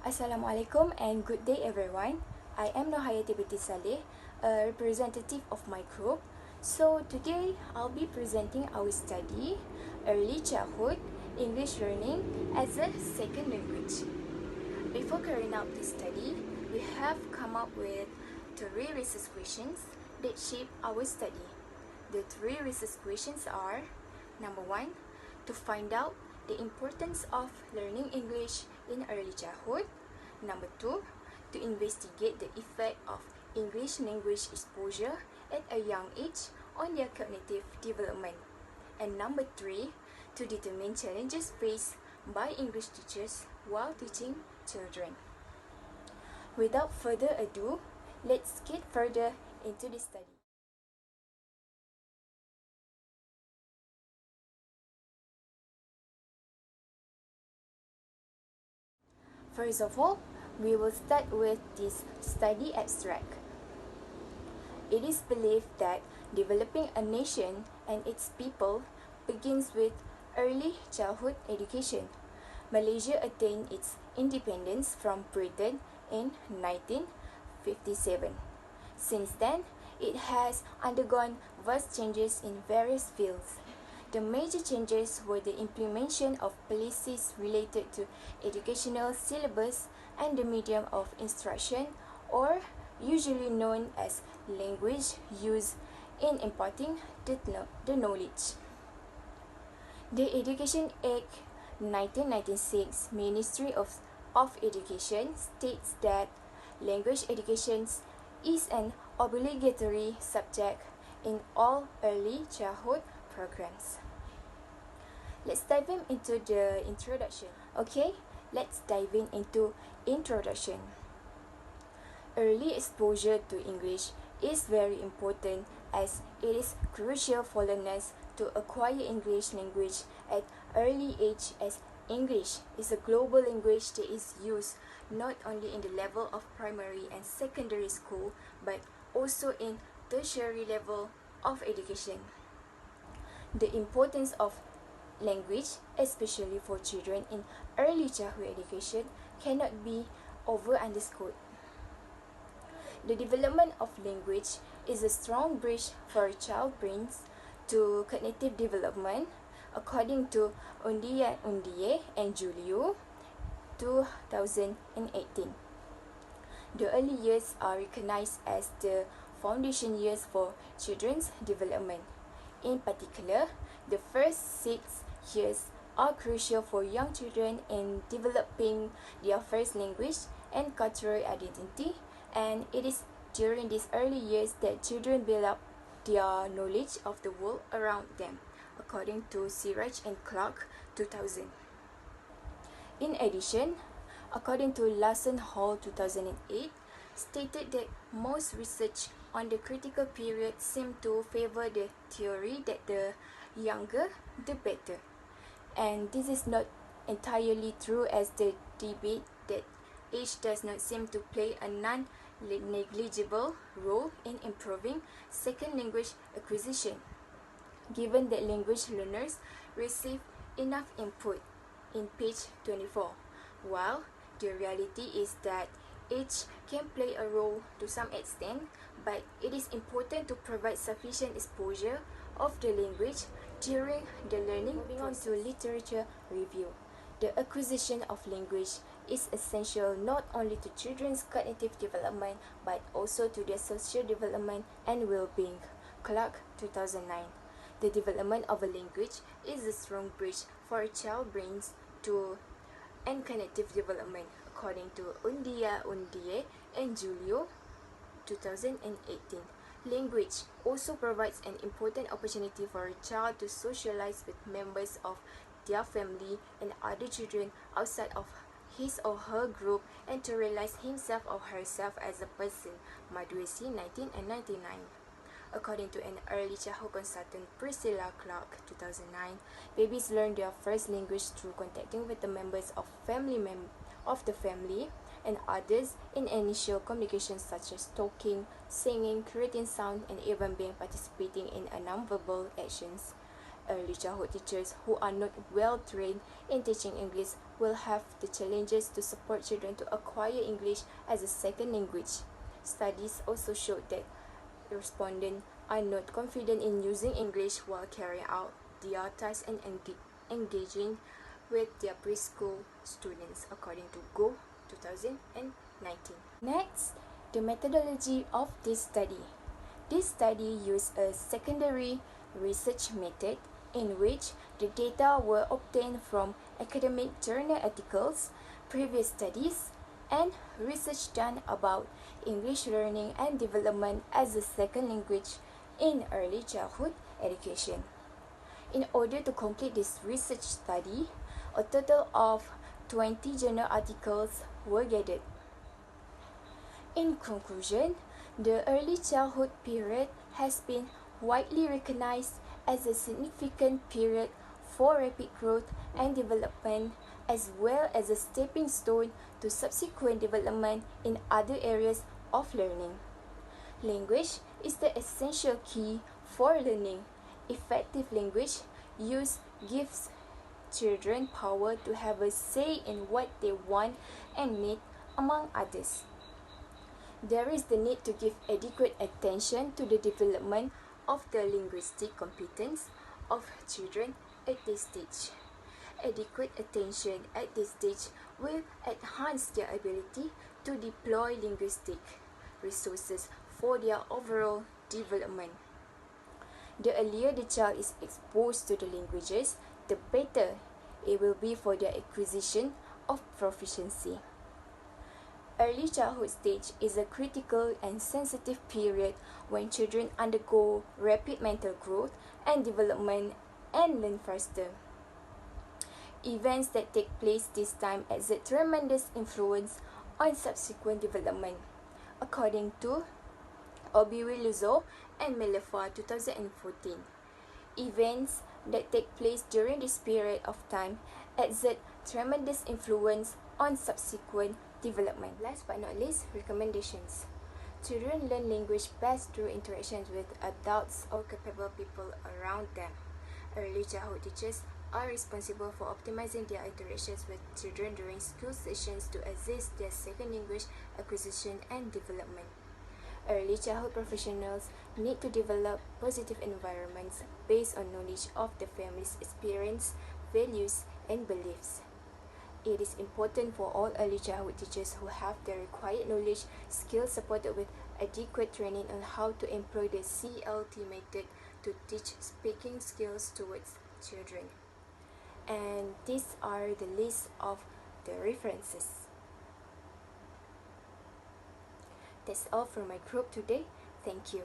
Assalamualaikum and good day everyone. I am Nur Hayati binti Salleh, a representative of my group. So today I'll be presenting our study, Early Childhood English Learning as a Second Language. Before carrying out this study, we have come up with 3 research questions that shape our study. The 3 research questions are: number 1, to find out the importance of learning English in early childhood. Number 2, to investigate the effect of English language exposure at a young age on their cognitive development. And number 3, to determine challenges faced by English teachers while teaching children. Without further ado, let's get further into the study. First of all, we will start with this study abstract. It is believed that developing a nation and its people begins with early childhood education. Malaysia attained its independence from Britain in 1957. Since then, it has undergone vast changes in various fields. The major changes were the implementation of policies related to educational syllabus and the medium of instruction, or usually known as language used in imparting the knowledge. The Education Act 1996 Ministry of Education states that language education is an obligatory subject in all early childhood programs. Let's dive into the introduction. Okay, let's dive into introduction. Early exposure to English is very important as it is crucial for learners to acquire English language at early age, as English is a global language that is used not only in the level of primary and secondary school but also in tertiary level of education. The importance of language, especially for children in early childhood education, cannot be underscored. The development of language is a strong bridge for a child's brains to cognitive development, according to Undiye and Julio, 2018. The early years are recognized as the foundation years for children's development. In particular, the first 6 years are crucial for young children in developing their first language and cultural identity, and it is during these early years that children build up their knowledge of the world around them, according to Siraj and Clark, 2000. In addition, according to Larson Hall, 2008, stated that most research on the critical period seem to favor the theory that the younger, the better. And this is not entirely true, as the debate that age does not seem to play a non-negligible role in improving second language acquisition, given that language learners receive enough input in page 24, while the reality is that age can play a role to some extent, but it is important to provide sufficient exposure of the language during the learning. Moving on to literature review. The acquisition of language is essential not only to children's cognitive development but also to their social development and well-being. Clark, 2009. The development of a language is a strong bridge for a child's brains to and cognitive development, according to Undiye and Julio, 2018. Language also provides an important opportunity for a child to socialize with members of their family and other children outside of his or her group and to realize himself or herself as a person. Madhuesi, 1999. According to an early childhood consultant, Priscilla Clark, 2009, babies learn their first language through contacting with the members of the family and others in initial communications such as talking, singing, creating sound, and even being participating in nonverbal actions. Early childhood teachers who are not well trained in teaching English will have the challenges to support children to acquire English as a second language. Studies also showed that respondents are not confident in using English while carrying out their tasks and engaging with their preschool students, according to Go 2019. Next, the methodology of this study. This study used a secondary research method in which the data were obtained from academic journal articles, previous studies, and research done about English learning and development as a second language in early childhood education. In order to complete this research study, a total of 20 journal articles were gathered. In conclusion, the early childhood period has been widely recognized as a significant period for rapid growth and development, as well as a stepping stone to subsequent development in other areas of learning. Language is the essential key for learning. Effective language use gives children power to have a say in what they want and need, among others. There is the need to give adequate attention to the development of the linguistic competence of children at this stage. Adequate attention at this stage will enhance their ability to deploy linguistic resources for their overall development. The earlier the child is exposed to the languages, the better it will be for their acquisition of proficiency. Early childhood stage is a critical and sensitive period when children undergo rapid mental growth and development and learn faster. Events that take place this time exert tremendous influence on subsequent development, according to Obiwiluzo and Melefa 2014. Events that take place during this period of time exert tremendous influence on subsequent development. Last but not least, recommendations. Children learn language best through interactions with adults or capable people around them. Early childhood teachers are responsible for optimizing their interactions with children during school sessions to assist their second language acquisition and development. Early childhood professionals need to develop positive environments based on knowledge of the family's experience, values, and beliefs. It is important for all early childhood teachers who have the required knowledge, skills supported with adequate training on how to employ the CLT method to teach speaking skills towards children. And these are the list of the references. That's all from my group today. Thank you.